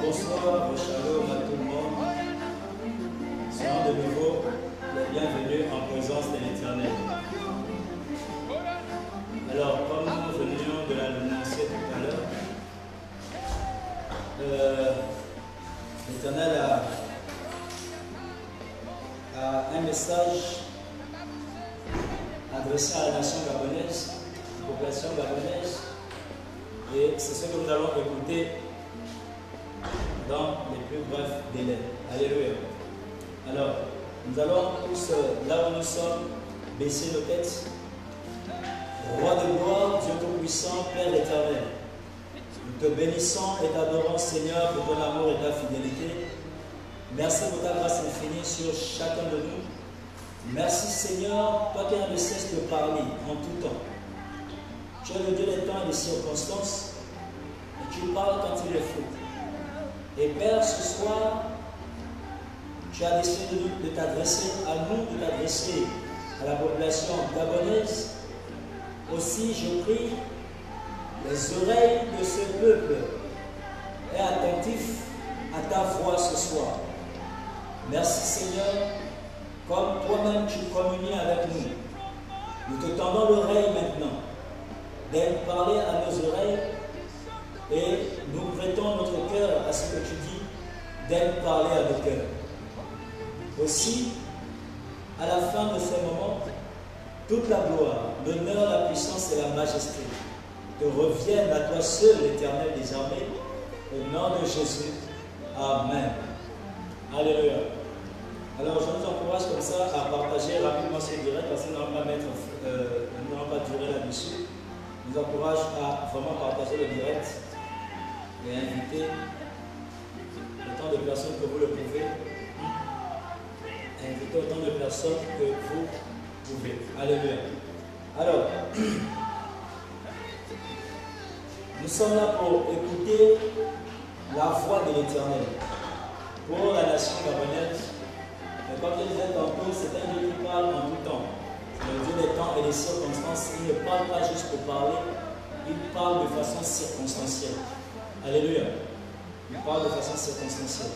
Bonsoir, shalom à tout le monde. Soyons de nouveau les bienvenus en présence de l'Éternel. Alors, comme nous venions de l'annoncer tout à l'heure, l'Éternel a un message adressé à la nation gabonaise, à la population gabonaise, et c'est ce que nous allons écouter dans les plus brefs délais. Alléluia. Alors, nous allons tous, là où nous sommes, baisser nos têtes. Roi de gloire, Dieu Tout-Puissant, Père éternel, nous te bénissons et t'adorons, Seigneur, pour ton amour et ta fidélité. Merci pour ta grâce infinie sur chacun de nous. Merci, Seigneur, toi qui ne cesses de parler en tout temps. Tu es le Dieu des temps et des circonstances, et tu parles quand il le faut. Et Père, ce soir, tu as décidé de t'adresser à nous, de t'adresser à la population gabonaise. Aussi, je prie, les oreilles de ce peuple est attentif à ta voix ce soir. Merci Seigneur, comme toi-même tu communies avec nous. Nous te tendons l'oreille maintenant, d'aide parler à nos oreilles. Et nous prêtons notre cœur à ce que tu dis, d'aide parler à nos cœurs. Aussi, à la fin de ces moments, toute la gloire, l'honneur, la puissance et la majesté te reviennent à toi seul, l'Éternel des armées, au nom de Jésus. Amen. Alléluia. Alors, je vous encourage comme ça à partager rapidement ce direct parce que nous n'allons pas durer là-dessus. Je vous encourage à vraiment partager le direct et inviter autant de personnes que vous le pouvez. Inviter autant de personnes que vous pouvez. Alléluia. Alors, nous sommes là pour écouter la voix de l'Éternel pour la nation gabonaise. Mais comme je disais tantôt, c'est un Dieu qui parle en tout temps. C'est le Dieu des temps et des circonstances. Il ne parle pas juste pour parler, il parle de façon circonstancielle. Alléluia. Il parle de façon circonstancielle.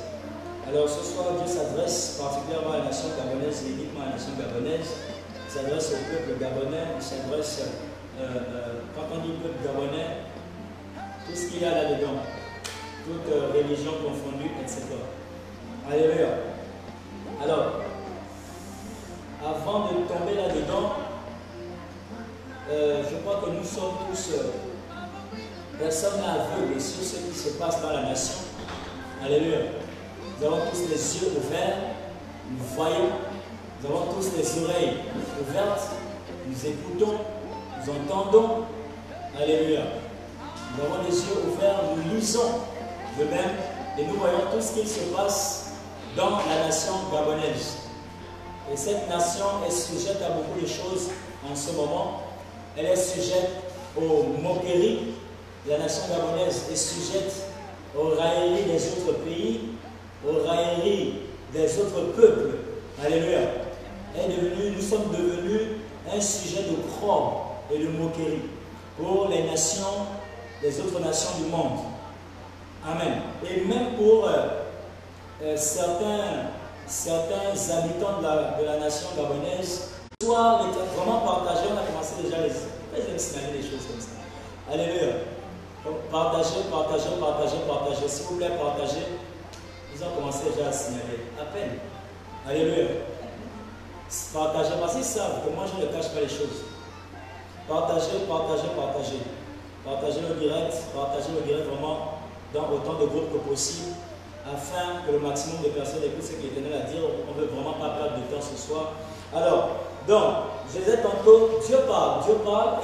Alors ce soir, Dieu s'adresse particulièrement à la nation gabonaise et uniquement à la nation gabonaise. Il s'adresse au peuple gabonais. Il s'adresse, quand on dit peuple gabonais, tout ce qu'il y a là-dedans, toute religion confondue, etc. Alléluia. Alors, avant de tomber là-dedans, je crois que nous sommes tous personne n'est aveugle sur ce qui se passe dans la nation. Alléluia. Nous avons tous les yeux ouverts, nous voyons, nous avons tous les oreilles ouvertes, nous écoutons, nous entendons. Alléluia. Nous avons les yeux ouverts, nous lisons de même et nous voyons tout ce qui se passe dans la nation gabonaise. Et cette nation est sujette à beaucoup de choses en ce moment. Elle est sujette aux moqueries. La nation gabonaise est sujette aux railleries des autres pays, aux railleries des autres peuples. Alléluia. Nous sommes devenus un sujet de proie et de moquerie pour les nations, les autres nations du monde. Amen. Et même pour certains habitants de la nation gabonaise, soit vraiment partagés, on a commencé déjà les aiment signaler des choses comme ça. Alléluia. Donc partagez. S'il vous plaît, partagez. Ils ont commencé déjà à signaler. À peine. Alléluia. Partagez, parce qu'ils savent que moi je ne cache pas les choses. Partagez. Partagez le direct vraiment dans autant de groupes que possible, afin que le maximum de personnes écoutent ce qui est éternel à dire. On ne veut vraiment pas perdre de temps ce soir. Alors, donc, je disais tantôt, Dieu parle,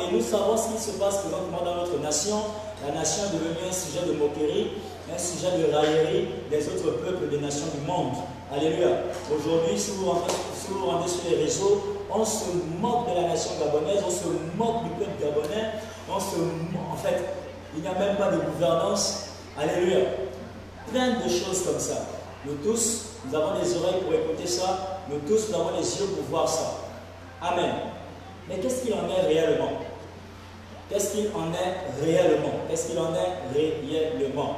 et nous savons ce qui se passe présentement dans notre nation. La nation est devenue un sujet de moquerie, un sujet de raillerie des autres peuples des nations du monde. Alléluia. Aujourd'hui, si vous rendez sur les réseaux, on se moque de la nation gabonaise, on se moque du peuple gabonais, en fait, il n'y a même pas de gouvernance. Alléluia. Plein de choses comme ça. Nous tous, nous avons des oreilles pour écouter ça. Nous tous, nous avons les yeux pour voir ça. Amen. Mais qu'est-ce qu'il en est réellement? Qu'est-ce qu'il en est réellement? Qu'est-ce qu'il en est réellement?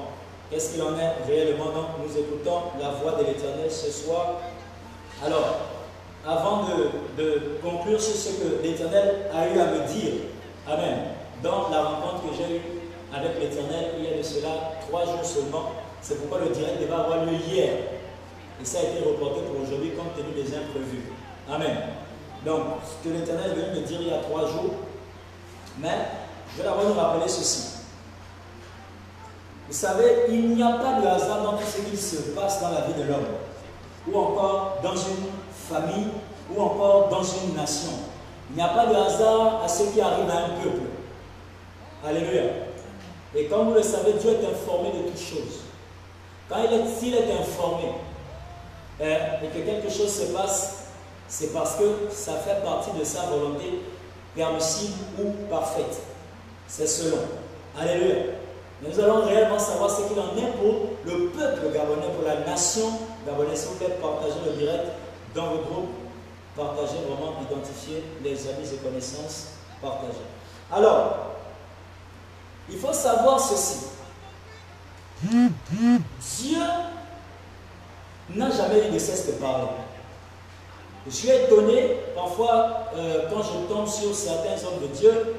Qu'est-ce qu'il en est réellement? Donc, nous écoutons la voix de l'Éternel ce soir. Alors, avant de conclure sur ce que l'Éternel a eu à me dire, Amen, dans la rencontre que j'ai eue avec l'Éternel, il y a de cela 3 jours seulement. C'est pourquoi le direct devait avoir lieu hier. Et ça a été reporté pour aujourd'hui compte tenu des imprévus. Amen. Donc, ce que l'Éternel est venu me dire il y a 3 jours, mais je vais d'abord nous rappeler ceci. Vous savez, il n'y a pas de hasard dans tout ce qui se passe dans la vie de l'homme, ou encore dans une famille, ou encore dans une nation. Il n'y a pas de hasard à ce qui arrive à un peuple. Alléluia. Et comme vous le savez, Dieu est informé de toutes choses. S'il est informé et que quelque chose se passe, c'est parce que ça fait partie de sa volonté permissible ou parfaite. C'est selon. Alléluia. Nous allons réellement savoir ce qu'il en est pour le peuple gabonais, pour la nation gabonaise. S'il vous plaît, partagez le direct dans vos groupes. Partagez vraiment, identifiez les amis et connaissances. Partagez. Alors, il faut savoir ceci. Dieu n'a jamais eu de cesse de parler. Je suis étonné, parfois, quand je tombe sur certains hommes de Dieu,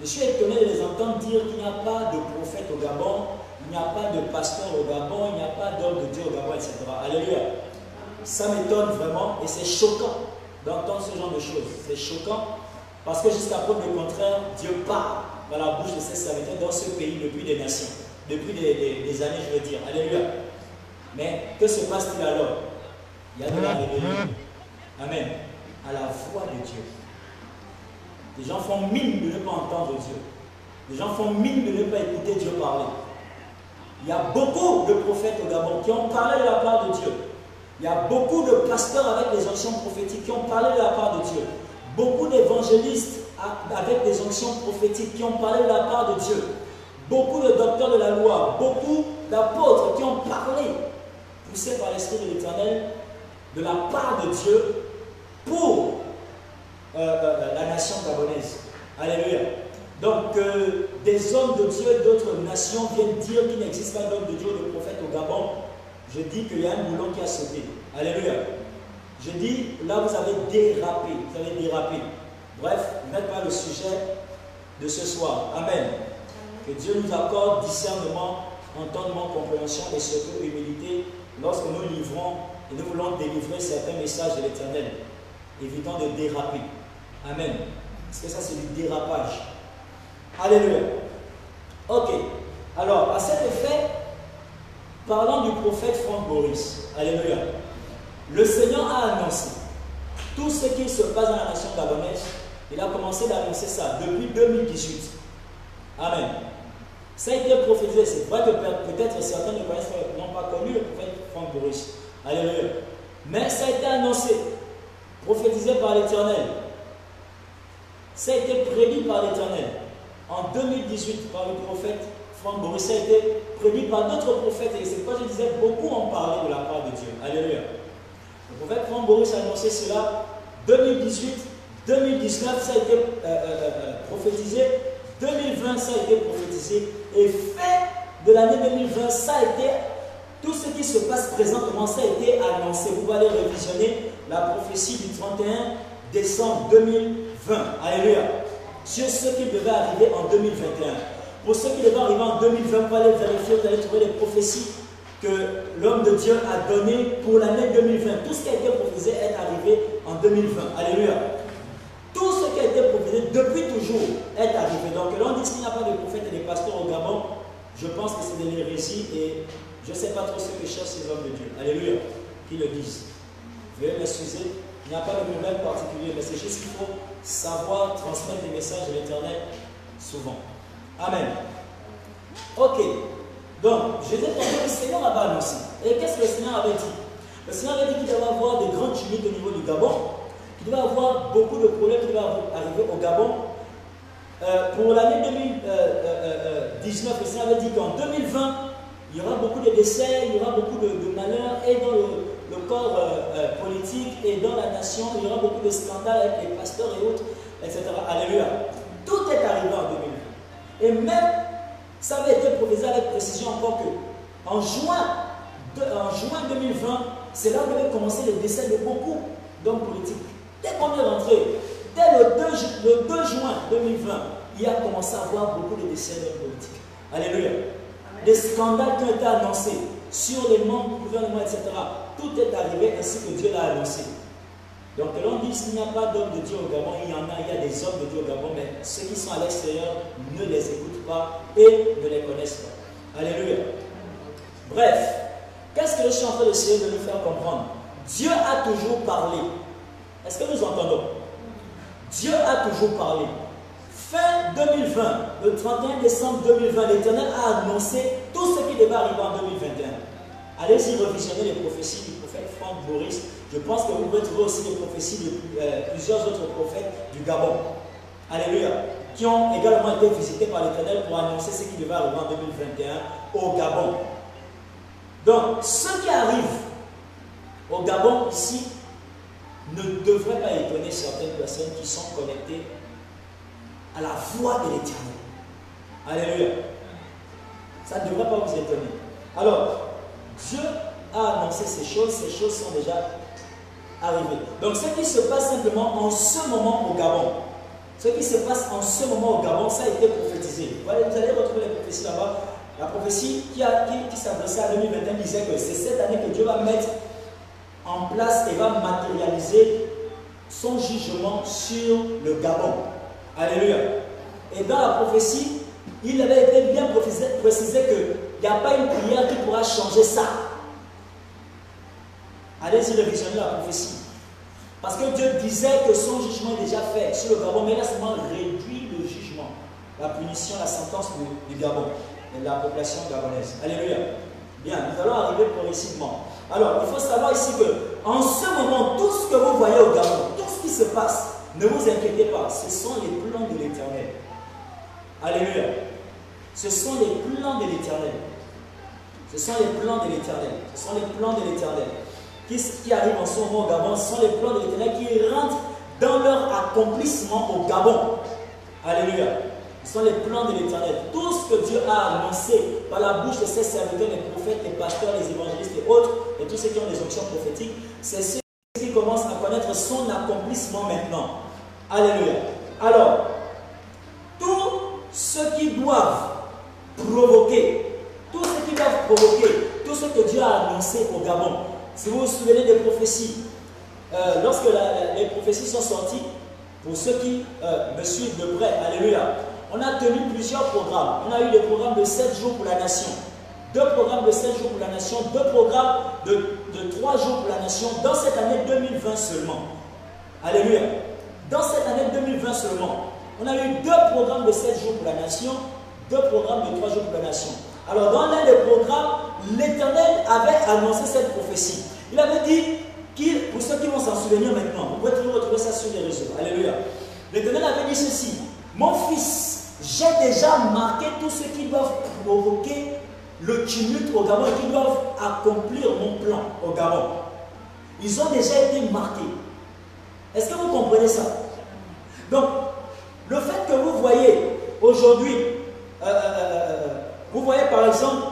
je suis étonné de les entendre dire qu'il n'y a pas de prophète au Gabon, il n'y a pas de pasteur au Gabon, il n'y a pas d'homme de Dieu au Gabon, etc. Alléluia. Ça m'étonne vraiment et c'est choquant d'entendre ce genre de choses. C'est choquant parce que jusqu'à preuve du contraire, Dieu parle dans la bouche de ses serviteurs dans ce pays depuis des nations, depuis des années, je veux dire. Alléluia. Mais que se passe-t-il alors? Il y a de la rébellion. Amen. À la voix de Dieu. Les gens font mine de ne pas entendre Dieu. Les gens font mine de ne pas écouter Dieu parler. Il y a beaucoup de prophètes au Gabon qui ont parlé de la part de Dieu. Il y a beaucoup de pasteurs avec des onctions prophétiques qui ont parlé de la part de Dieu. Beaucoup d'évangélistes avec des onctions prophétiques qui ont parlé de la part de Dieu. Beaucoup de docteurs de la loi, beaucoup d'apôtres qui ont parlé, poussés par l'Esprit de l'Éternel, de la part de Dieu pour la nation gabonaise. Alléluia. Donc, des hommes de Dieu d'autres nations viennent dire qu'il n'existe pas d'homme de Dieu ou de prophète au Gabon. Je dis qu'il y a un boulon qui a sauté. Alléluia. Je dis, là vous avez dérapé. Vous avez dérapé. Bref, ce n'est pas le sujet de ce soir. Amen. Que Dieu nous accorde discernement, entendement, compréhension et surtout humilité lorsque nous livrons et nous voulons délivrer certains messages de l'Éternel. Évitons de déraper. Amen. Parce que ça, c'est du dérapage. Alléluia. Ok. Alors, à cet effet, parlant du prophète Franck Boris, alléluia, le Seigneur a annoncé tout ce qui se passe dans la nation gabonaise. Il a commencé d'annoncer ça depuis 2018. Amen. Ça a été prophétisé. C'est vrai que peut-être certains n'ont pas connu le prophète Franck Boris. Alléluia. Mais ça a été annoncé, prophétisé par l'Éternel. Ça a été prédit par l'Éternel. En 2018, par le prophète Franck Boris, ça a été prédit par d'autres prophètes. Et c'est pourquoi je disais, beaucoup ont parlé de la part de Dieu. Alléluia. Le prophète Franck Boris a annoncé cela. 2018, 2019, ça a été prophétisé. 2020, ça a été prophétisé. Et fin de l'année 2020, ça a été, tout ce qui se passe présentement, ça a été annoncé. Vous allez révisionner la prophétie du 31 décembre 2020. Alléluia. Sur ce qui devait arriver en 2021. Pour ceux qui devaient arriver en 2020, vous allez vérifier, vous allez trouver les prophéties que l'homme de Dieu a données pour l'année 2020. Tout ce qui a été prophétisé est arrivé en 2020. Alléluia. Tout ce qui a été prophétisé depuis toujours est arrivé. Donc, l'on dit qu'il n'y a pas de prophètes et de pasteurs au Gabon. Je pense que c'est de l'hérésie et je ne sais pas trop ce que cherchent ces hommes de Dieu. Alléluia. Qui le disent. Veuillez m'excuser. Il n'y a pas de problème particulier, mais c'est juste qu'il faut savoir transmettre des messages de l'Éternel souvent. Amen. Ok. Donc, je disais que le Seigneur avait annoncé. Et qu'est-ce que le Seigneur avait dit? Le Seigneur avait dit qu'il devait y avoir des grandes tumultes au niveau du Gabon, qu'il devait y avoir beaucoup de problèmes qui devaient arriver au Gabon. Pour l'année 2019, le Seigneur avait dit qu'en 2020, il y aura beaucoup de décès, il y aura beaucoup de malheurs, et dans le corps politique et dans la nation, il y aura beaucoup de scandales avec les pasteurs et autres, etc. Alléluia. Tout est arrivé en 2020. Et même, ça avait été prophétisé avec précision encore que en juin 2020, c'est là où devait commencer le décès de beaucoup d'hommes politiques. Dès qu'on est rentré, dès le 2 juin 2020, il y a commencé à avoir beaucoup de décès d'hommes politiques. Alléluia. Des scandales qui ont été annoncés sur les membres du gouvernement, etc. Tout est arrivé ainsi que Dieu l'a annoncé. Donc, l'on dit qu'il n'y a pas d'hommes de Dieu au Gabon, il y en a, il y a des hommes de Dieu au Gabon, mais ceux qui sont à l'extérieur ne les écoutent pas et ne les connaissent pas. Alléluia. Bref, qu'est-ce que je suis en train d'essayer de nous faire comprendre? Dieu a toujours parlé. Est-ce que nous entendons? Dieu a toujours parlé. Fin 2020, le 31 décembre 2020, l'Éternel a annoncé tout ce qui devait arriver en 2021. Allez-y revisionner les prophéties du prophète Franck Boris. Je pense que vous pouvez trouver aussi les prophéties de plusieurs autres prophètes du Gabon. Alléluia. Qui ont également été visités par l'Éternel pour annoncer ce qui devait arriver en 2021 au Gabon. Donc, ceux qui arrivent au Gabon ici ne devraient pas étonner certaines personnes qui sont connectées à la voix de l'Éternel. Alléluia. Ça ne devrait pas vous étonner. Alors, Dieu a annoncé ces choses sont déjà arrivées. Donc, ce qui se passe simplement en ce moment au Gabon, ce qui se passe en ce moment au Gabon, ça a été prophétisé. Vous allez retrouver les prophéties là-bas. La prophétie qui s'adressait à 2021 disait que c'est cette année que Dieu va mettre en place et va matérialiser son jugement sur le Gabon. Alléluia. Et dans la prophétie, il avait été bien précisé qu'il n'y a pas une prière qui pourra changer ça. Allez-y révisionner la prophétie. Parce que Dieu disait que son jugement est déjà fait sur le Gabon, mais il a seulement réduit le jugement, la punition, la sentence du Gabon et de la population gabonaise. Alléluia. Bien, nous allons arriver progressivement. Alors, il faut savoir ici que en ce moment, tout ce que vous voyez au Gabon, tout ce qui se passe, ne vous inquiétez pas, ce sont les plans de l'Éternel. Alléluia. Ce sont les plans de l'Éternel. Ce sont les plans de l'Éternel. Ce sont les plans de l'Éternel. Qui arrivent en ce moment au Gabon, ce sont les plans de l'Éternel qui rentrent dans leur accomplissement au Gabon. Alléluia. Ce sont les plans de l'Éternel. Tout ce que Dieu a annoncé par la bouche de ses serviteurs, les prophètes, les pasteurs, les évangélistes et autres, et tous ceux qui ont des options prophétiques, c'est ceux qui commencent à connaître son accomplissement maintenant. Alléluia. Alors, tous ceux qui doivent provoquer, tous ceux qui doivent provoquer, tout ce que Dieu a annoncé au Gabon. Si vous vous souvenez des prophéties, lorsque les prophéties sont sorties, pour ceux qui me suivent de près, alléluia, on a tenu plusieurs programmes. On a eu des programmes de 7 jours pour la nation, 2 programmes de 7 jours pour la nation, 2 programmes de 3 jours pour la nation dans cette année 2020 seulement. Alléluia. Dans cette année 2020 seulement, on a eu 2 programmes de 7 jours pour la nation, 2 programmes de 3 jours pour la nation. Alors dans l'un des programmes, l'Éternel avait annoncé cette prophétie. Il avait dit, pour ceux qui vont s'en souvenir maintenant, vous pouvez toujours retrouver ça sur les réseaux. Alléluia. L'Éternel avait dit ceci: mon fils, j'ai déjà marqué tous ceux qui doivent provoquer le tumulte au Gabon et qui doivent accomplir mon plan au Gabon. Ils ont déjà été marqués. Est-ce que vous comprenez ça? Donc, le fait que vous voyez aujourd'hui Vous voyez par exemple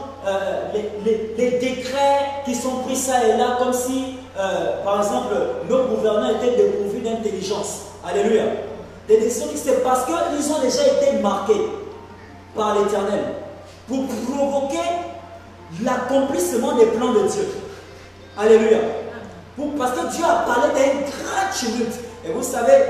les décrets qui sont pris ça et là, comme si, par exemple, nos gouvernants étaient dépourvus d'intelligence. Alléluia. Des décisions qui c'est parce qu'ils ont déjà été marqués par l'Éternel pour provoquer l'accomplissement des plans de Dieu. Alléluia. Parce que Dieu a parlé d'un grand tumulte. Et vous savez,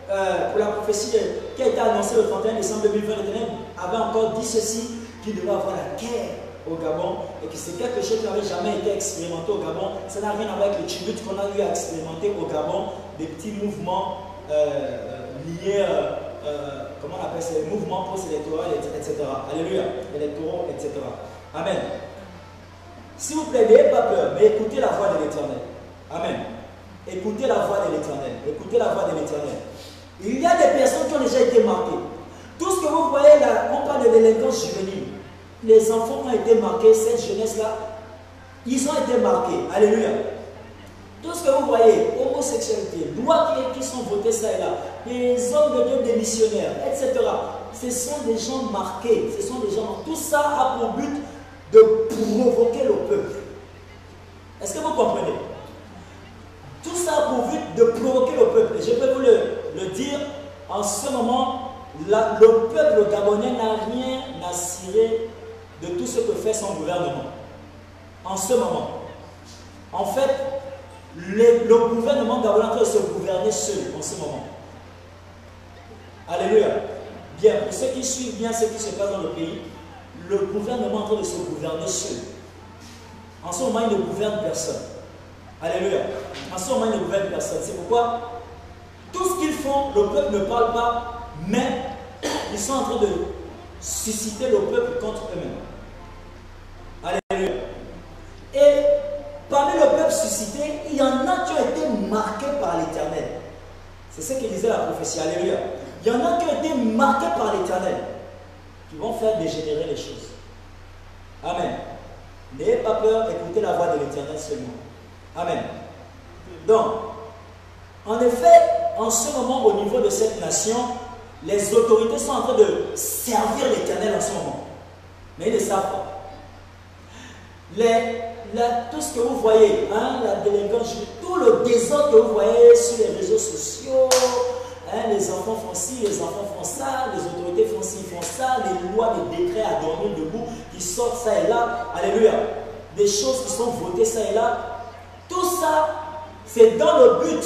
pour la prophétie qui a été annoncée le 31 décembre 2020, l'Éternel avait encore dit ceci, qu'il devait avoir la guerre au Gabon, et que c'est quelque chose qui n'avait jamais été expérimenté au Gabon. Ça n'a rien à voir avec le tumulte qu'on a eu à expérimenter au Gabon, des petits mouvements liés, comment on appelle ça, les mouvements post-électoraux, etc. Alléluia, électoraux, etc. Amen. S'il vous plaît, n'ayez pas peur, mais écoutez la voix de l'Éternel. Amen. Écoutez la voix de l'Éternel. Écoutez la voix de l'Éternel. Il y a des personnes qui ont déjà été marquées. Tout ce que vous voyez là, on parle de délinquance juvénile. Les enfants ont été marqués, cette jeunesse-là, ils ont été marqués. Alléluia. Tout ce que vous voyez, homosexualité, lois qui sont votées ça et là, les hommes de Dieu, des missionnaires, etc. Ce sont des gens marqués. Ce sont des gens. Tout ça a pour but de provoquer le peuple. Est-ce que vous comprenez? Tout ça a pour but de provoquer le peuple. Et je peux vous le dire, en ce moment, le peuple gabonais n'a rien à cirer de tout ce que fait son gouvernement. En ce moment. En fait, le gouvernement gabonais est en train de se gouverner seul en ce moment. Alléluia. Bien, pour ceux qui suivent bien ce qui se passe dans le pays, le gouvernement est en train de se gouverner seul. En ce moment, il ne gouverne personne. Alléluia. En ce moment, il ne gouverne personne. C'est pourquoi tout ce qu'ils font, le peuple ne parle pas, mais ils sont en train de susciter le peuple contre eux-mêmes. Alléluia. Et parmi le peuple suscité, il y en a qui ont été marqués par l'Éternel. C'est ce que disait la prophétie. Alléluia. Il y en a qui ont été marqués par l'Éternel, qui vont faire dégénérer les choses. Amen. N'ayez pas peur, écoutez la voix de l'Éternel seulement. Amen. Donc, en effet, en ce moment, au niveau de cette nation, les autorités sont en train de servir l'Éternel en ce moment. Mais ils ne savent pas. Tout ce que vous voyez, hein, la délinquance, tout le désordre que vous voyez sur les réseaux sociaux, hein, les enfants font ci, les enfants font ça, les autorités font ci, font ça, les lois, les décrets à dormir debout qui sortent ça et là, alléluia, des choses qui sont votées ça et là, tout ça, c'est dans le but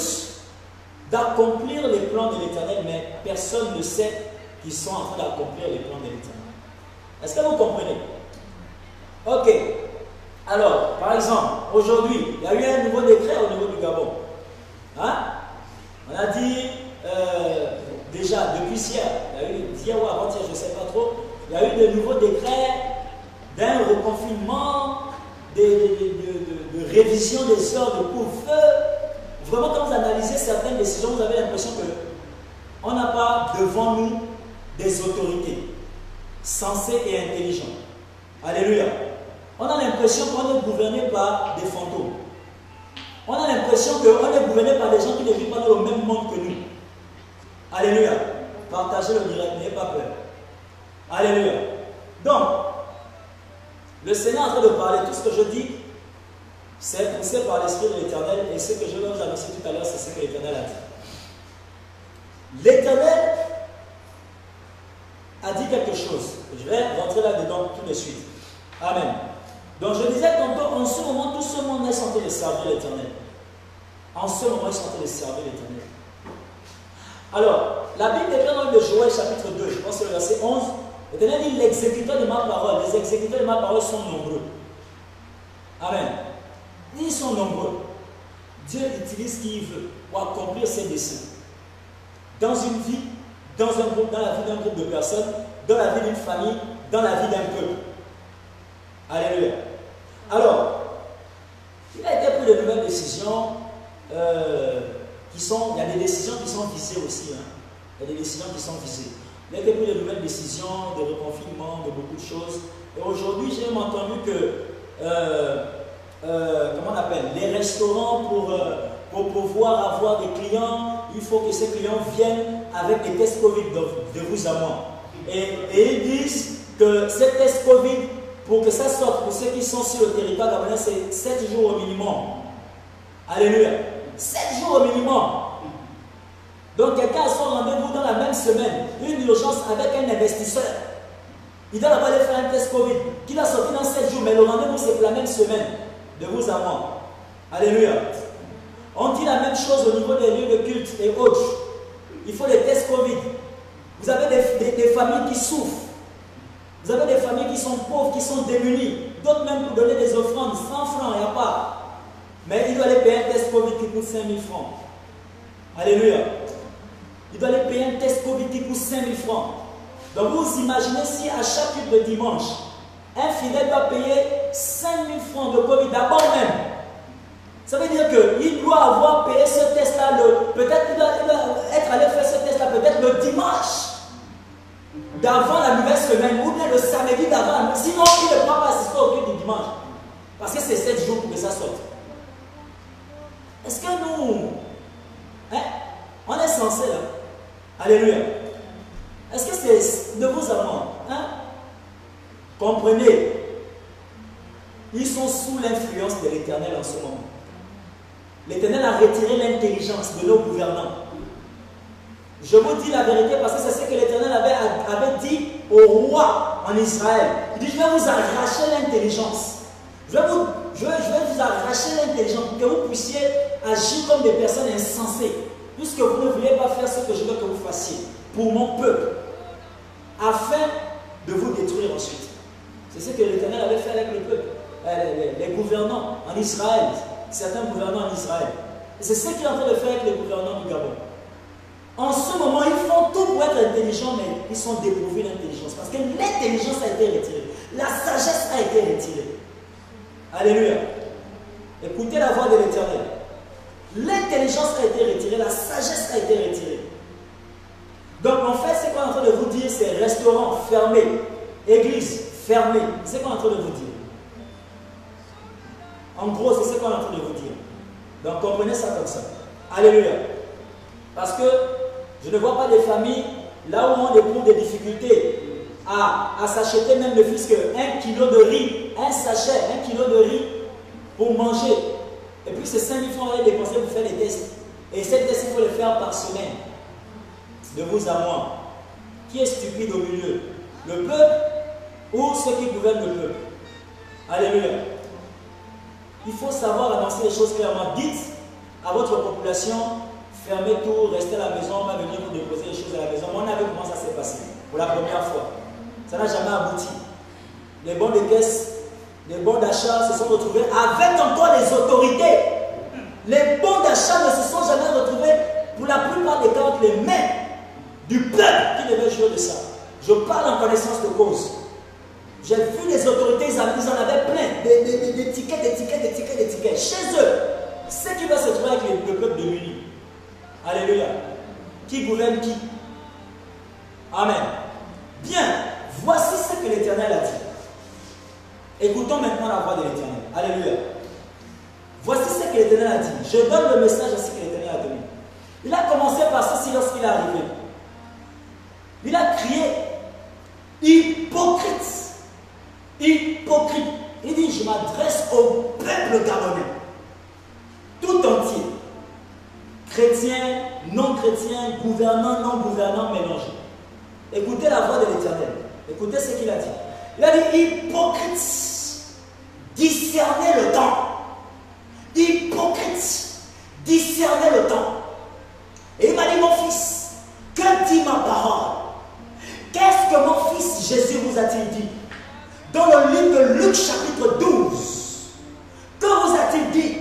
d'accomplir les plans de l'Éternel, mais personne ne sait qu'ils sont en train d'accomplir les plans de l'Éternel. Est-ce que vous comprenez? Ok. Alors, par exemple, aujourd'hui, il y a eu un nouveau décret au niveau du Gabon. Hein? On a dit, déjà, depuis hier, il y a eu, hier ou avant-hier, je ne sais pas trop, il y a eu de nouveaux décrets d'un reconfinement, de révision des heures de couvre-feu. Vraiment, quand vous analysez certaines décisions, vous avez l'impression qu'on n'a pas devant nous des autorités sensées et intelligentes. Alléluia. On a l'impression qu'on est gouverné par des fantômes. On a l'impression qu'on est gouverné par des gens qui ne vivent pas dans le même monde que nous. Alléluia. Partagez le direct, n'ayez pas peur. Alléluia. Donc, le Seigneur est en train de parler. Tout ce que je dis, c'est poussé par l'Esprit de l'Éternel. Et ce que je vais vous annoncer tout à l'heure, c'est ce que l'Éternel a dit. L'Éternel a dit quelque chose. Je vais rentrer là-dedans tout de suite. Amen. Donc je disais tantôt, en ce moment, tout ce monde est en train de servir l'Éternel. En ce moment, ils sont en train de servir l'Éternel. Alors, la Bible déclare dans le Joël chapitre 2, je pense que c'est le verset 11, l'Éternel dit, l'exécuteur de ma parole, les exécuteurs de ma parole sont nombreux. Amen. Ils sont nombreux. Dieu utilise qui il veut pour accomplir ses desseins. Dans une vie, dans un groupe, dans la vie d'un groupe de personnes, dans la vie d'une famille, dans la vie d'un peuple. Alléluia. Alors, il a été pris de nouvelles décisions il y a des décisions qui sont visées aussi. Hein. Il y a des décisions qui sont visées. Il a été pris de nouvelles décisions, de reconfinement, de beaucoup de choses. Et aujourd'hui, j'ai même entendu que, comment on appelle, les restaurants, pour pouvoir avoir des clients, il faut que ces clients viennent avec des tests Covid de vous à moi. Et ils disent que ce test Covid, pour que ça sorte, pour ceux qui sont sur le territoire gabonais, c'est 7 jours au minimum. Alléluia. 7 jours au minimum. Donc quelqu'un a son rendez-vous dans la même semaine, une urgence avec un investisseur. Il doit aller faire un test Covid, qui va sortir dans 7 jours, mais le rendez-vous c'est pour la même semaine, de vous à moi. Alléluia. On dit la même chose au niveau des lieux de culte et autres. Il faut les tests Covid. Vous avez des familles qui souffrent. Vous avez des familles qui sont pauvres, qui sont démunies. D'autres même pour donner des offrandes, 100 francs, il n'y a pas. Mais il doit aller payer un test Covid qui coûte 5000 francs. Alléluia. Il doit aller payer un test Covid qui coûte 5000 francs. Donc vous imaginez si à chaque culte de dimanche, un fidèle doit payer 5000 francs de Covid d'abord même. Ça veut dire qu'il doit avoir payé ce test-là, peut-être qu'il doit être allé faire ce test-là peut-être le dimanche d'avant la nouvelle semaine, ou bien le samedi d'avant. Sinon, il ne pourra pas assister au culte du dimanche. Parce que c'est 7 jours pour que ça sorte. Est-ce que nous, on est censé là? Alléluia. Est-ce que c'est de vous à moi? Comprenez, ils sont sous l'influence de l'Éternel en ce moment. L'Éternel a retiré l'intelligence de nos gouvernants. Je vous dis la vérité parce que c'est ce que l'Éternel avait dit au roi en Israël. Il dit, je vais vous arracher l'intelligence. Je vais vous arracher l'intelligence pour que vous puissiez agir comme des personnes insensées. Puisque vous ne voulez pas faire ce que je veux que vous fassiez pour mon peuple. Afin de vous détruire ensuite. C'est ce que l'Éternel avait fait avec le peuple. Les gouvernants en Israël. Certains gouvernants en Israël. Et c'est ce qu'il est en train de faire avec les gouvernants du Gabon. En ce moment, ils font tout pour être intelligents, mais ils sont dépourvus d'intelligence. Parce que l'intelligence a été retirée. La sagesse a été retirée. Alléluia. Écoutez la voix de l'Éternel. L'intelligence a été retirée, la sagesse a été retirée. Donc en fait, ce qu'on est en train de vous dire, c'est restaurant fermé, église fermée. C'est ce qu'on est en train de vous dire. En gros, c'est ce qu'on est en train de vous dire. Donc comprenez ça comme ça. Alléluia. Parce que je ne vois pas des familles là où on éprouve des difficultés à s'acheter même ne fût-ce qu'un kilo de riz, un sachet, 1 kilo de riz pour manger. Et puis c'est 5000 francs à dépenser pour faire des tests. Et ces tests, il faut les faire par semaine. De vous à moi. Qui est stupide au milieu? Le peuple ou ceux qui gouvernent le peuple? Alléluia. Il faut savoir annoncer les choses clairement. Dites à votre population, fermez tout, restez à la maison, on va venir vous déposer les choses à la maison. On a vu comment ça s'est passé pour la première fois. Ça n'a jamais abouti. Les bons de caisse, les bons d'achat se sont retrouvés avec encore les autorités. Les bons d'achat ne se sont jamais retrouvés pour la plupart des cas entre les mains du peuple qui devait jouer de ça. Je parle en connaissance de cause. J'ai vu les autorités, ils en avaient plein, des tickets, des tickets. Chez eux, c'est qui va se trouver avec le peuple de l'Uni. Alléluia. Qui gouverne qui? Amen. Bien, voici ce que l'Éternel a dit. Écoutons maintenant la voix de l'Éternel. Alléluia. Voici ce que l'Éternel a dit. Je donne le message à ce que l'Éternel a donné. Il a commencé par ceci lorsqu'il est arrivé. Il a crié hypocrite. Hypocrite. Il dit, je m'adresse au peuple gabonais. Tout entier. Chrétiens, non-chrétiens, gouvernants, non-gouvernants, mélangés. Écoutez la voix de l'Éternel. Écoutez ce qu'il a dit. Il a dit, hypocrite. Discernez le temps. Hypocrite. Discernez le temps. Et il m'a dit, mon fils, que dit ma parole? Qu'est-ce que mon fils Jésus vous a-t-il dit? Dans le livre de Luc chapitre 12, que vous a-t-il dit?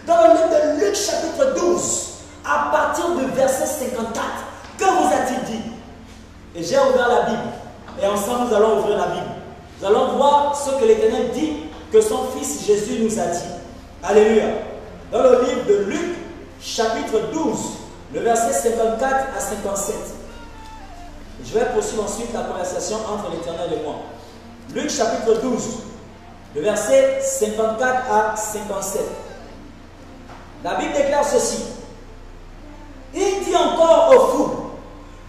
Dans le livre de Luc chapitre 12, à partir du verset 54, que vous a-t-il dit? Et j'ai ouvert la Bible. Et ensemble, nous allons ouvrir la Bible. Nous allons voir ce que l'Éternel dit que son fils Jésus nous a dit. Alléluia. Dans le livre de Luc chapitre 12, le verset 54 à 57. Je vais poursuivre ensuite la conversation entre l'Éternel et moi. Luc chapitre 12, le verset 54 à 57. La Bible déclare ceci. Il dit encore aux foules,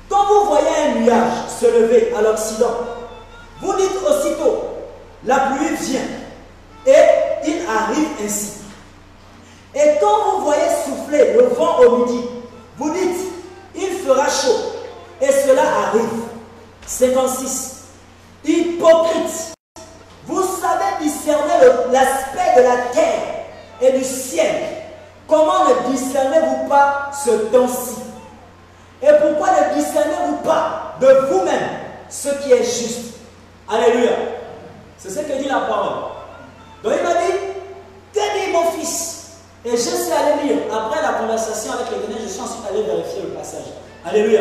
quand vous voyez un nuage se lever à l'Occident Vous dites aussitôt, la pluie vient, et il arrive ainsi. Et quand vous voyez souffler le vent au midi, vous dites, il fera chaud, et cela arrive. 56. Hypocrite, vous savez discerner l'aspect de la terre et du ciel. Comment ne discernez-vous pas ce temps-ci? Et pourquoi ne discernez-vous pas de vous-même ce qui est juste? Alléluia. C'est ce que dit la parole. Donc il m'a dit, que dit mon fils? Et je suis allé lire. Après la conversation avec l'Éternel, je suis ensuite allé vérifier le passage. Alléluia.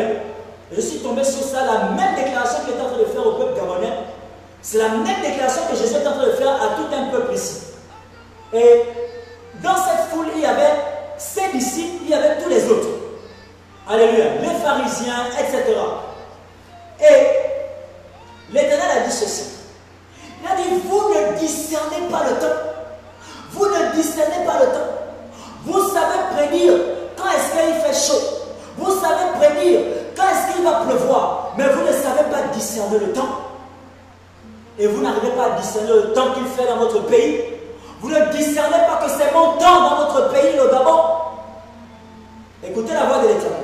Et je suis tombé sur ça, la même déclaration qu'il est en train de faire au peuple gabonais. C'est la même déclaration que Jésus est en train de faire à tout un peuple ici. Et dans cette foule, il y avait ses disciples, il y avait tous les autres. Alléluia. Les pharisiens, etc. Et l'Éternel a dit ceci. Il a dit, vous ne discernez pas le temps. Vous ne discernez pas le temps. Vous savez prédire quand est-ce qu'il fait chaud. Vous savez prédire quand est-ce qu'il va pleuvoir. Mais vous ne savez pas discerner le temps. Et vous n'arrivez pas à discerner le temps qu'il fait dans votre pays. Vous ne discernez pas que c'est mon temps dans votre pays, le Gabon. Écoutez la voix de l'Éternel.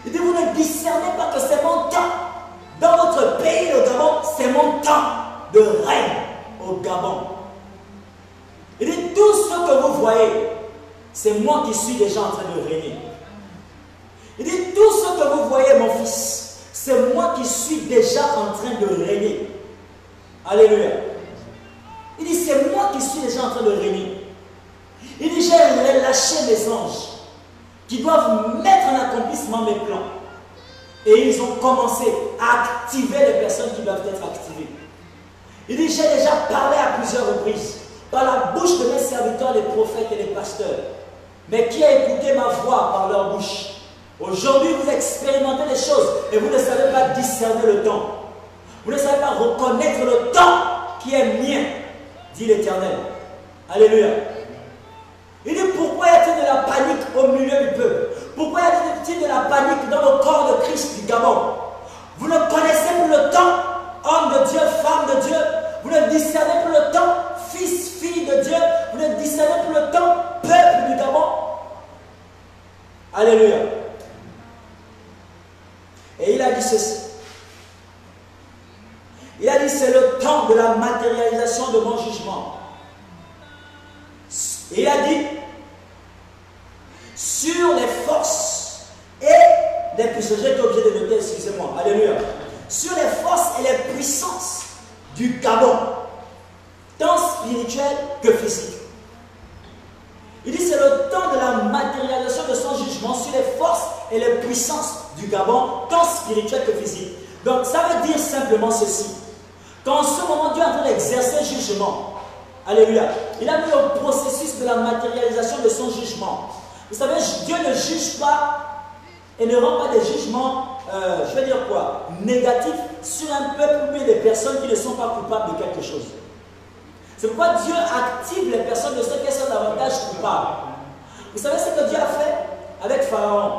Il dit, vous ne discernez pas que c'est mon temps dans votre pays, le Gabon. C'est mon temps de règne au Gabon. Il dit, tout ce que vous voyez, c'est moi qui suis déjà en train de régner. Il dit, tout ce que vous voyez, mon fils, c'est moi qui suis déjà en train de régner. Alléluia. Il dit, c'est moi qui suis déjà en train de régner. Il dit, j'ai relâché mes anges qui doivent mettre en accomplissement mes plans. Et ils ont commencé à activer les personnes qui doivent être activées. Il dit, j'ai déjà parlé à plusieurs reprises par la bouche de mes serviteurs, les prophètes et les pasteurs. Mais qui a écouté ma voix par leur bouche? Aujourd'hui, vous expérimentez des choses et vous ne savez pas discerner le temps. Vous ne savez pas reconnaître le temps qui est mien, dit l'Éternel. Alléluia. Il dit, pourquoi y a-t-il de la panique au milieu du peuple? Pourquoi y a-t-il de la panique dans le corps de Christ du Gabon? Vous ne connaissez plus le temps, homme de Dieu, femme de Dieu. Vous ne discernez plus le temps, fils, fille de Dieu. Vous ne discernez plus le temps, peuple du Gabon. Alléluia. Et il a dit ceci. Il a dit, c'est le temps de la matérialisation de mon jugement. Et il a dit, sur les forces et les puissances, j'ai été obligé de noter, excusez-moi, alléluia, sur les forces et les puissances du Gabon, tant spirituel que physique. Il dit, c'est le temps de la matérialisation de son jugement sur les forces et les puissances du Gabon, tant spirituel que physique. Donc, ça veut dire simplement ceci. Qu'en ce moment, Dieu est en train d'exercer jugement. Alléluia. Il a mis le processus de la matérialisation de son jugement. Vous savez, Dieu ne juge pas et ne rend pas des jugements, je vais dire quoi, négatifs sur un peuple ou bien des personnes qui ne sont pas coupables de quelque chose. C'est pourquoi Dieu active les personnes de ceux qui sont davantage coupables. Vous savez ce que Dieu a fait avec Pharaon?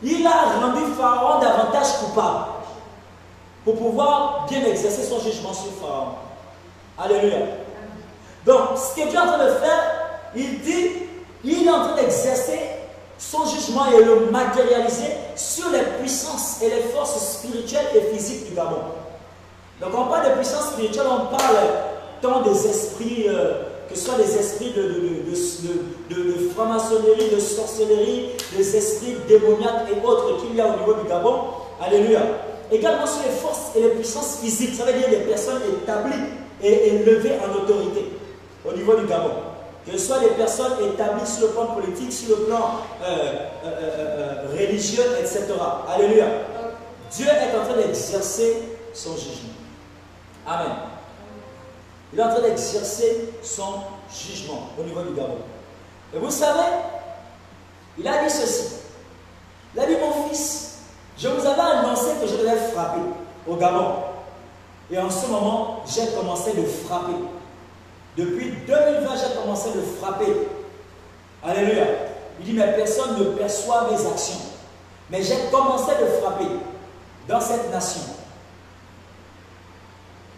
Il a rendu Pharaon davantage coupable pour pouvoir bien exercer son jugement sur Pharaon. Alléluia. Donc, ce que Dieu est en train de faire, il dit, il est en train d'exercer son jugement et le matérialiser sur les puissances et les forces spirituelles et physiques du Gabon. Donc, on parle de puissance spirituelle, on parle tant des esprits, que ce soit des esprits de franc-maçonnerie, de sorcellerie, des esprits démoniaques et autres qu'il y a au niveau du Gabon. Alléluia. Également sur les forces et les puissances physiques, ça veut dire des personnes établies et élevées en autorité au niveau du Gabon. Que ce soit des personnes établies sur le plan politique, sur le plan religieux, etc. Alléluia. Dieu est en train d'exercer son jugement. Amen. Il est en train d'exercer son jugement au niveau du Gabon. Et vous savez, il a dit ceci. Il a dit, mon fils, je vous avais annoncé que je devais frapper au Gabon. Et en ce moment, j'ai commencé de frapper. Depuis 2020, j'ai commencé de frapper. Alléluia. Il dit, mais personne ne perçoit mes actions. Mais j'ai commencé de frapper dans cette nation.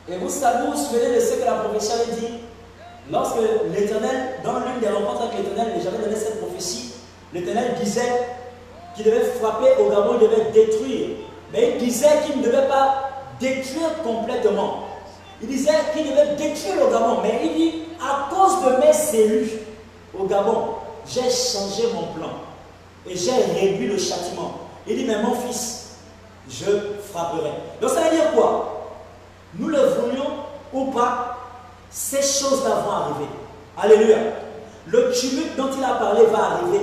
Et vous savez, vous vous souvenez de ce que la prophétie avait dit? Lorsque l'Éternel, dans l'une des rencontres avec l'Éternel, j'avais donné cette prophétie, l'Éternel disait qu'il devait frapper au Gabon, il devait détruire. Mais il disait qu'il ne devait pas détruire complètement. Il disait qu'il devait détruire le Gabon. Mais il dit, à cause de mes élus au Gabon, j'ai changé mon plan. Et j'ai réduit le châtiment. Il dit, mais mon fils, je frapperai. Donc ça veut dire quoi? Nous le voulions ou pas, ces choses-là vont arriver. Alléluia. Le tumulte dont il a parlé va arriver.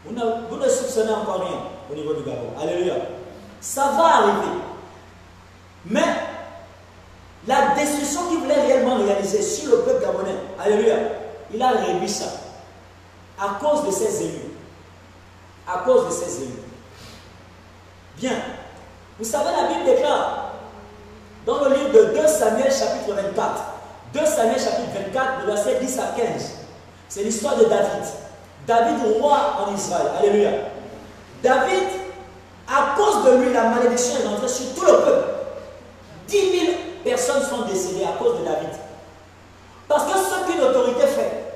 Vous ne soupçonnez encore rien au niveau du Gabon. Alléluia. Ça va arriver. Mais la destruction qu'il voulait réellement réaliser sur le peuple gabonais, alléluia, il a réduit ça. À cause de ses élus. À cause de ses élus. Bien. Vous savez, la Bible déclare dans le livre de 2 Samuel chapitre 24. 2 Samuel chapitre 24, le verset 10 à 15. C'est l'histoire de David. David, roi en Israël. Alléluia. David, à cause de lui, la malédiction est rentrée sur tout le peuple. 10 000 personnes sont décédées à cause de David. Parce que ce qu'une autorité fait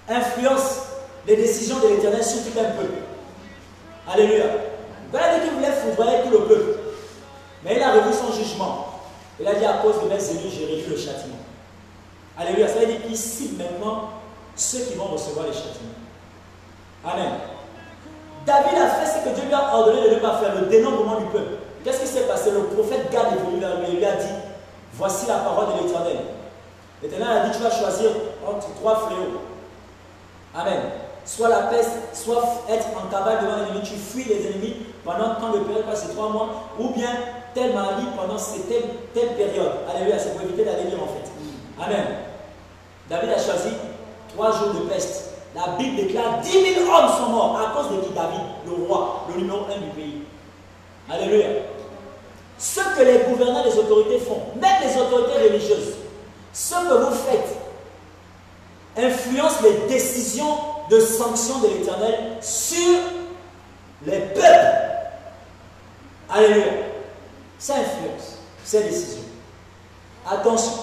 influence les décisions de l'Éternel sur tout un peuple. Alléluia. Voilà dit qu'il voulait foudroyer tout le peuple. Mais il a revu son jugement. Il a dit à cause de mes élus, j'ai réduit le châtiment. Alléluia. Ça veut dire qu'il cible maintenant ceux qui vont recevoir les châtiments. Amen. David a fait ce que Dieu lui a ordonné de ne pas faire, le dénombrement du peuple. Qu'est-ce qui s'est passé? Le prophète Gad est venu vers lui et lui a dit, voici la parole de l'Éternel. L'Éternel a dit, tu vas choisir entre 3 fléaux. Amen. Soit la peste, soit être en cavale devant l'ennemi, tu fuis les ennemis pendant tant de période, ces 3 mois, ou bien telle maladie pendant telle période. Alléluia, c'est pour éviter d'aller lire en fait. Amen. David a choisi 3 jours de peste. La Bible déclare 10 000 hommes sont morts à cause de qui? David, le roi, le numéro 1 du pays. Alléluia. Ce que les gouvernants, les autorités font, même les autorités religieuses, ce que vous faites influence les décisions de sanction de l'Éternel sur les peuples. Alléluia. Ça influence ces décisions. Attention.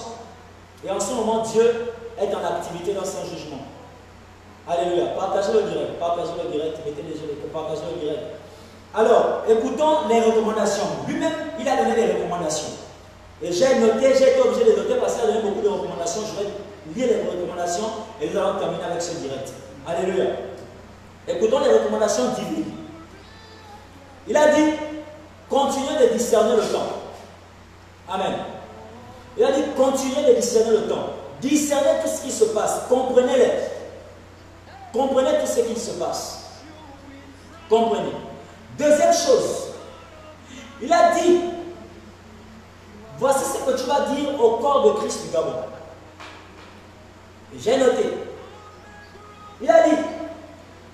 Et en ce moment, Dieu est en activité dans son jugement. Alléluia. Partagez le direct. Partagez le direct. Mettez les yeux, partagez le direct. Alors, écoutons les recommandations. Lui-même, il a donné des recommandations. Et j'ai été obligé de noter parce qu'il a donné beaucoup de recommandations. Je vais lire les recommandations et nous allons terminer avec ce direct. Alléluia. Écoutons les recommandations divines. Il a dit, continuez de discerner le temps. Amen. Il a dit, continuez de discerner le temps. Discernez tout ce qui se passe. Comprenez-les. Comprenez tout ce qui se passe. Comprenez. Deuxième chose, il a dit, voici ce que tu vas dire au corps de Christ du Gabon. J'ai noté. Il a dit,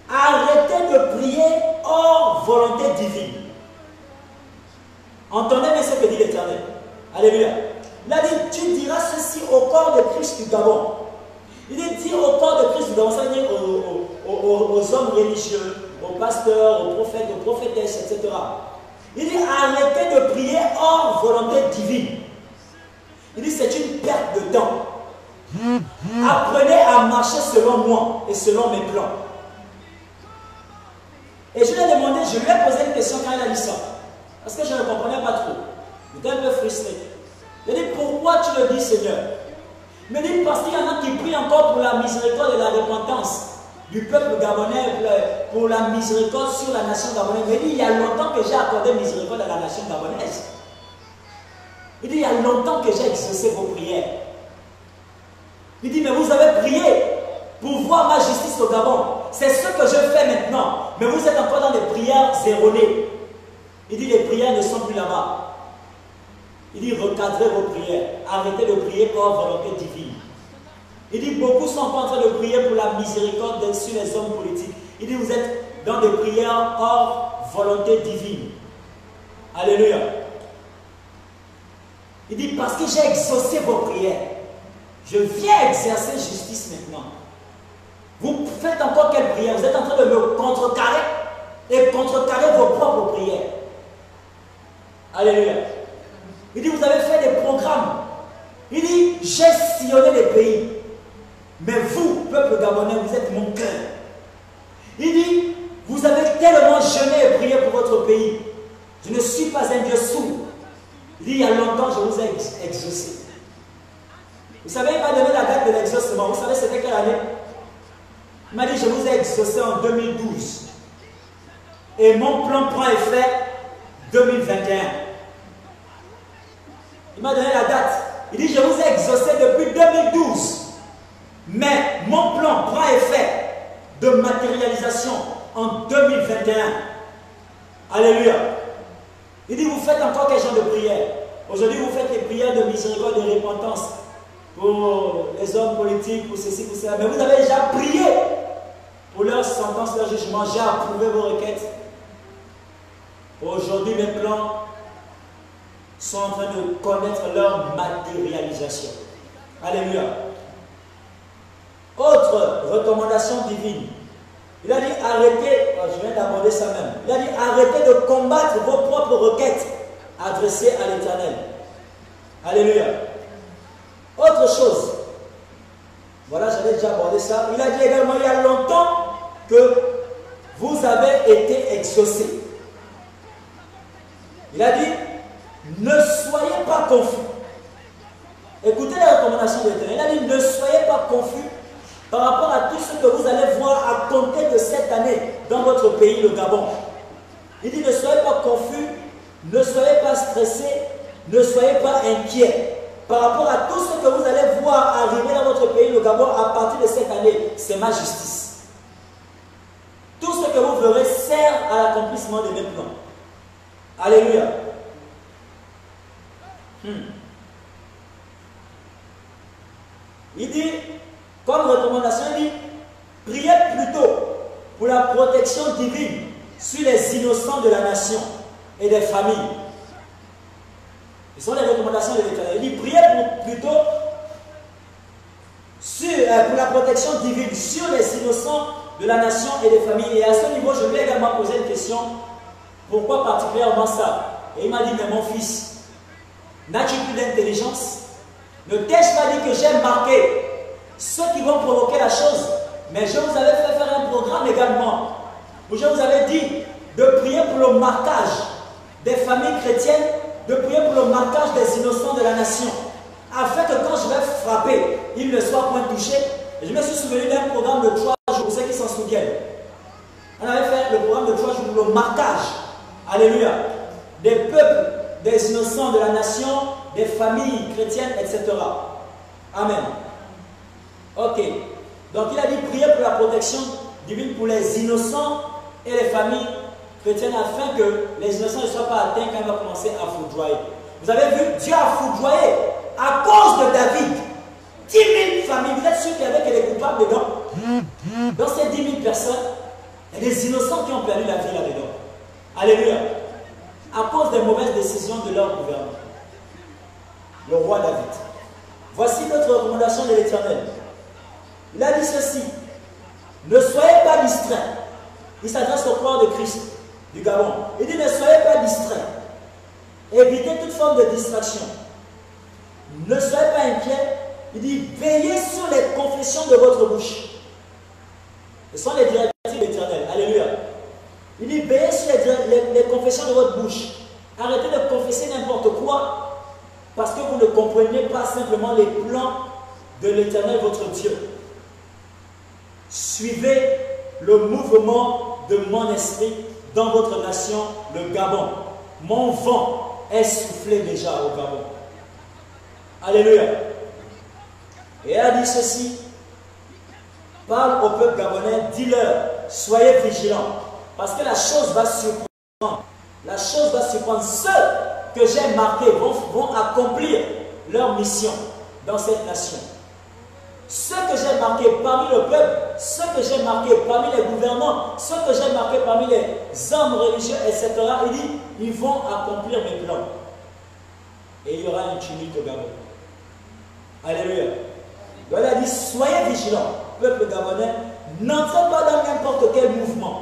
arrêtez de prier hors volonté divine. Entendez bien ce que dit l'Éternel. Alléluia. Il a dit, tu diras ceci au corps de Christ du Gabon. Il dit, dire au corps de Christ du Gabon, ça veut dire aux hommes religieux, aux pasteurs, aux prophètes, aux prophétesses, etc. Il dit, arrêtez de prier hors volonté divine. Il dit, c'est une perte de temps. Apprenez à marcher selon moi et selon mes plans. Et je lui ai demandé, je lui ai posé une question quand il a dit ça. Parce que je ne comprenais pas trop. J'étais un peu frustré. Il dit, pourquoi tu le dis, Seigneur? Il me dit, parce qu'il y en a qui prient encore pour la miséricorde et la repentance du peuple gabonais, pour la miséricorde sur la nation gabonaise. Il dit, il y a longtemps que j'ai accordé miséricorde à la nation gabonaise. Il dit, il y a longtemps que j'ai exaucé vos prières. Il dit, mais vous avez prié pour voir ma justice au Gabon. C'est ce que je fais maintenant. Mais vous êtes encore dans des prières erronées. Il dit, les prières ne sont plus là-bas. Il dit, recadrez vos prières. Arrêtez de prier hors volonté divine. Il dit, beaucoup sont en train de prier pour la miséricorde sur les hommes politiques. Il dit, vous êtes dans des prières hors volonté divine. Alléluia. Il dit, parce que j'ai exaucé vos prières, je viens exercer justice maintenant. Vous faites encore quelle prière? Vous êtes en train de me contrecarrer et contrecarrer vos propres prières. Alléluia. Il dit, vous avez fait des programmes. Il dit, j'ai sillonné les pays. Mais vous, peuple gabonais, vous êtes mon cœur. Il dit, vous avez tellement jeûné et prié pour votre pays. Je ne suis pas un Dieu sourd. Il dit, il y a longtemps, je vous ai exaucé. Vous savez, il m'a donné la date de l'exaucement. Vous savez, c'était quelle année? Il m'a dit, je vous ai exaucé en 2012. Et mon plan prend effet 2021. Il m'a donné la date. Il dit, je vous ai exaucé depuis 2012. Mais mon plan prend effet de matérialisation en 2021. Alléluia. Il dit, vous faites encore quel genre de prière? Aujourd'hui, vous faites les prières de miséricorde et de repentance pour les hommes politiques, pour ceci, pour cela. Mais vous avez déjà prié pour leur sentence, leur jugement. J'ai approuvé vos requêtes. Aujourd'hui, mes plans sont en train de connaître leur matérialisation. Alléluia. Autre recommandation divine. Il a dit arrêtez, je viens d'aborder ça même. Il a dit arrêtez de combattre vos propres requêtes adressées à l'Éternel. Alléluia. Autre chose. Voilà, j'avais déjà abordé ça. Il a dit également il y a longtemps que vous avez été exaucés. Il a dit ne soyez pas confus. Écoutez les recommandations de l'Éternel. Il a dit ne soyez pas confus par rapport à tout ce que vous allez voir à compter de cette année dans votre pays, le Gabon. Il dit ne soyez pas confus, ne soyez pas stressés, ne soyez pas inquiets. Par rapport à tout ce que vous allez voir arriver dans votre pays, le Gabon, à partir de cette année, c'est ma justice. Tout ce que vous verrez sert à l'accomplissement de mes plans. Alléluia. Il dit, comme recommandation, il dit, priez plutôt pour la protection divine sur les innocents de la nation et des familles. Ce sont les recommandations de l'Éternel. Il dit, priez plutôt pour la protection divine sur les innocents de la nation et des familles. Et à ce niveau, je lui ai également posé une question. Pourquoi particulièrement ça? Et il m'a dit, mais mon fils, n'as-tu plus d'intelligence? Ne t'ai-je pas dit que j'ai marqué ceux qui vont provoquer la chose? Mais je vous avais fait faire un programme également où je vous avais dit de prier pour le marquage des familles chrétiennes, de prier pour le marquage des innocents de la nation, afin que quand je vais frapper, ils ne soient point touchés. Et je me suis souvenu d'un programme de 3 jours, pour ceux qui s'en souviennent. On avait fait le programme de 3 jours pour le marquage, alléluia, des peuples, des innocents de la nation, des familles chrétiennes, etc. Amen. Ok. Donc il a dit prier pour la protection divine pour les innocents et les familles chrétiennes afin que les innocents ne soient pas atteints quand il va commencer à foudroyer. Vous avez vu, Dieu a foudroyé à cause de David 10 000 familles. Vous êtes sûr qu'il y avait que des coupables dedans? Dans ces 10 000 personnes, il y a des innocents qui ont perdu la vie là-dedans. Alléluia. À cause des mauvaises décisions de leur gouvernement. Le roi David. Voici notre recommandation de l'Éternel. Il a dit ceci. Ne soyez pas distraits. Il s'adresse au corps de Christ du Gabon. Il dit ne soyez pas distraits. Évitez toute forme de distraction. Ne soyez pas inquiets. Il dit veillez sur les confessions de votre bouche. Ce sont les directives de l'Éternel. Alléluia. Il dit veillez sur les confessions de votre bouche. Arrêtez de confesser n'importe quoi parce que vous ne comprenez pas simplement les plans de l'Éternel votre Dieu. Suivez le mouvement de mon esprit dans votre nation, le Gabon. Mon vent est soufflé déjà au Gabon. Alléluia. Et elle a dit ceci. Parle au peuple gabonais, dis-leur, soyez vigilants. Parce que la chose va surprendre. La chose va surprendre. Ceux que j'ai marqués vont accomplir leur mission dans cette nation. Ceux que j'ai marqués parmi le peuple, ceux que j'ai marqués parmi les gouvernants, ceux que j'ai marqués parmi les hommes religieux, etc., il dit, ils vont accomplir mes plans. Et il y aura une tumulte au Gabon. Alléluia. Donc il a dit, soyez vigilants, peuple gabonais, n'entrez pas dans n'importe quel mouvement.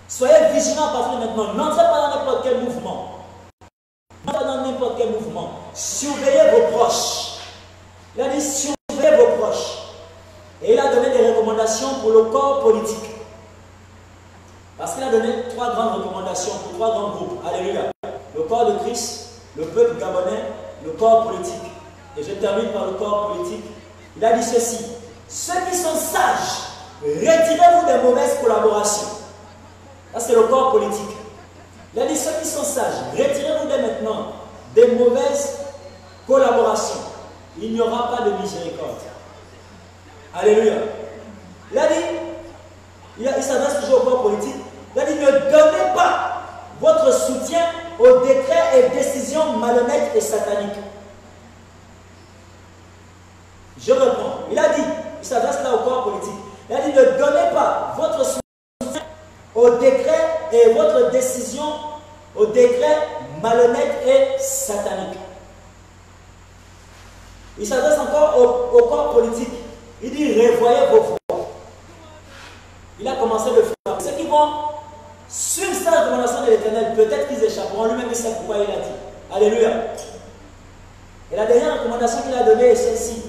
Soyez vigilants à partir de maintenant, n'entrez pas dans n'importe quel mouvement. N'entrez pas dans n'importe surveillez vos proches. Il a dit surveillez vos proches. Et il a donné des recommandations pour le corps politique. Parce qu'il a donné 3 grandes recommandations pour 3 grands groupes. Alléluia. Le corps de Christ, le peuple gabonais, le corps politique. Et je termine par le corps politique. Il a dit ceci. Ceux qui sont sages, retirez-vous des mauvaises collaborations. Ça, c'est le corps politique. Il a dit ceux qui sont sages, retirez-vous dès maintenant des mauvaises collaborations. Il n'y aura pas de miséricorde. Alléluia. Il a dit, il s'adresse toujours au corps politique. Il a dit, ne donnez pas votre soutien aux décrets et décisions malhonnêtes et sataniques. Je reprends. Il a dit, il s'adresse là au corps politique. Il a dit, ne donnez pas votre soutien aux décrets et votre décision aux décrets malhonnêtes et sataniques. Il s'adresse encore au corps politique. Il dit, revoyez vos voies. Il a commencé de faire. Ceux qui vont suivre cette recommandation de l'Éternel, peut-être qu'ils échapperont. Lui-même, il sait pourquoi il a dit. Alléluia. Et la dernière recommandation qu'il a donnée est celle-ci.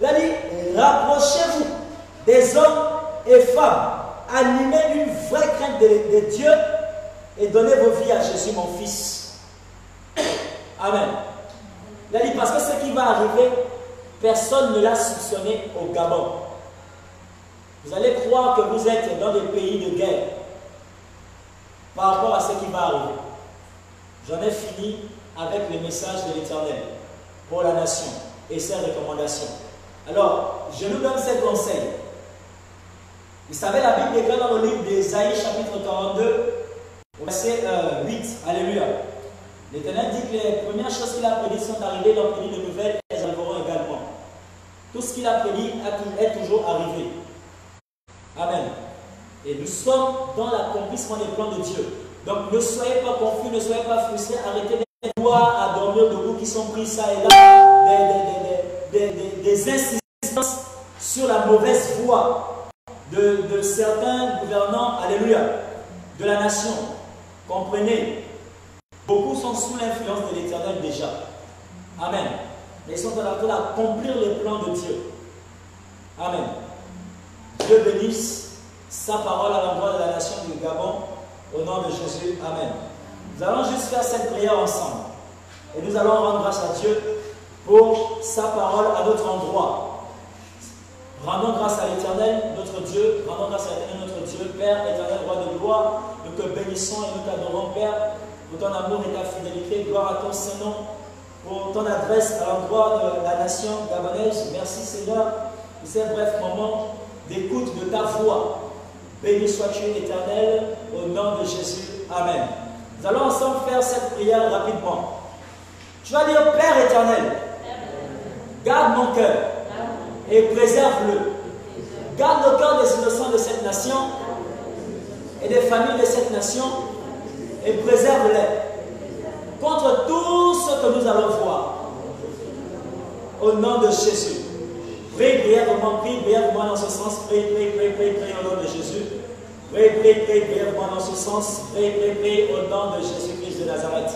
Il a dit, rapprochez-vous des hommes et femmes, animez une vraie crainte de Dieu et donnez vos vies à Jésus, mon fils. Amen. Il a dit, parce que ce qui va arriver, personne ne l'a soupçonné au Gabon. Vous allez croire que vous êtes dans des pays de guerre par rapport à ce qui va arriver. J'en ai fini avec le message de l'Éternel pour la nation et ses recommandations. Alors, je nous donne ces conseils. Vous savez, la Bible écrit dans le livre d'Ésaïe, chapitre 42, verset 8. Alléluia. L'Éternel dit que les premières choses qu'il a prédites sont arrivées, il a prédit de nouvelles, elles arriveront également. Tout ce qu'il a prédit est toujours arrivé. Amen. Et nous sommes dans l'accomplissement des plans de Dieu. Donc ne soyez pas confus, ne soyez pas frustrés, arrêtez des lois à dormir debout qui sont prises ça et là, des insistances sur la mauvaise voie de certains gouvernants, alléluia, de la nation. Comprenez, beaucoup sont sous l'influence de l'Éternel déjà. Amen. Mais ils sont en train d'accomplir les plans de Dieu. Amen. Dieu bénisse sa parole à l'endroit de la nation du Gabon. Au nom de Jésus. Amen. Nous allons juste faire cette prière ensemble. Et nous allons rendre grâce à Dieu pour sa parole à notre endroit. Rendons grâce à l'Éternel, notre Dieu. Rendons grâce à l'Éternel, notre Dieu. Père, éternel, roi de gloire. Nous te bénissons et nous t'adorons, Père, pour ton amour et ta fidélité. Gloire à ton Saint-Nom, pour ton adresse à l'endroit de la nation gabonaise. Merci, Seigneur, pour ces brefs moments d'écoute de ta voix. Béni sois-tu, Éternel, au nom de Jésus. Amen. Nous allons ensemble faire cette prière rapidement. Tu vas dire, Père éternel, garde mon cœur et préserve-le. Garde le cœur des innocents de cette nation et des familles de cette nation et préserve-les contre tout ce que nous allons voir. Au nom de Jésus. Prie brièvement dans ce sens. Prie au nom de Jésus. Prie brièvement dans ce sens. Prie au nom de Jésus-Christ de Nazareth.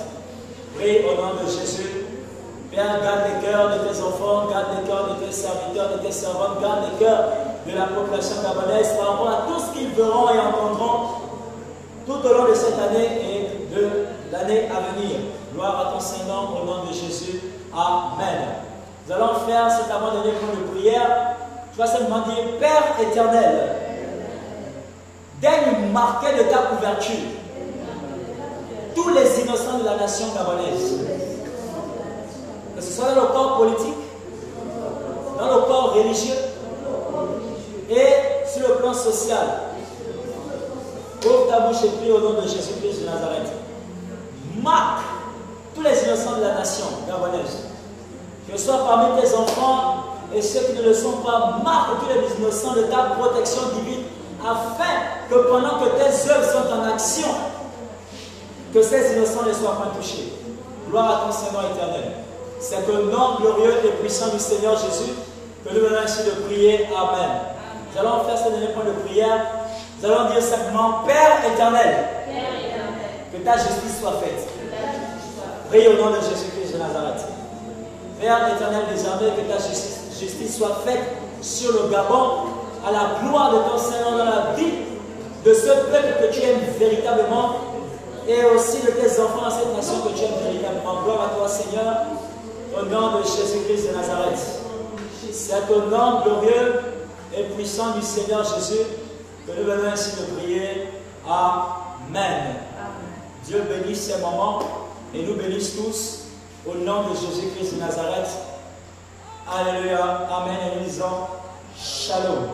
Prie au nom de Jésus. Père, garde les cœurs de tes enfants, garde les cœurs de tes serviteurs, de tes servantes, garde les cœurs de la population gabonaise par rapport à tout ce qu'ils verront et entendront tout au long de cette année et de l'année à venir. Gloire à ton Saint-Nom au nom de Jésus. Amen. Nous allons faire cet avant-dernier point de prière. Tu vas simplement dire, Père éternel, daigne marquer de ta couverture tous les innocents de la nation gabonaise. Que ce soit dans le corps politique, dans le corps religieux et sur le plan social. Ouvre ta bouche et prie au nom de Jésus-Christ de Nazareth. Marque tous les innocents de la nation gabonaise. Que ce soit parmi tes enfants et ceux qui ne le sont pas, marque tous les innocents de ta protection divine, afin que pendant que tes œuvres sont en action, que ces innocents ne soient pas touchés. Gloire à ton Seigneur éternel. C'est au nom glorieux et puissant du Seigneur Jésus que nous venons ainsi de prier. Amen. Nous allons faire ce dernier point de prière. Nous allons dire simplement, Père éternel, que ta justice soit faite. Prie au nom de Jésus-Christ de Nazareth. Père éternel désormais, que ta justice soit faite sur le Gabon, à la gloire de ton Seigneur dans la vie de ce peuple que tu aimes véritablement et aussi de tes enfants dans cette nation que tu aimes véritablement. Gloire à toi Seigneur, au nom de Jésus-Christ de Nazareth. C'est au nom glorieux et puissant du Seigneur Jésus que nous venons ainsi de prier. Amen. Dieu bénisse ces moments et nous bénisse tous au nom de Jésus-Christ de Nazareth. Alléluia. Amen. Et nous disons Shalom.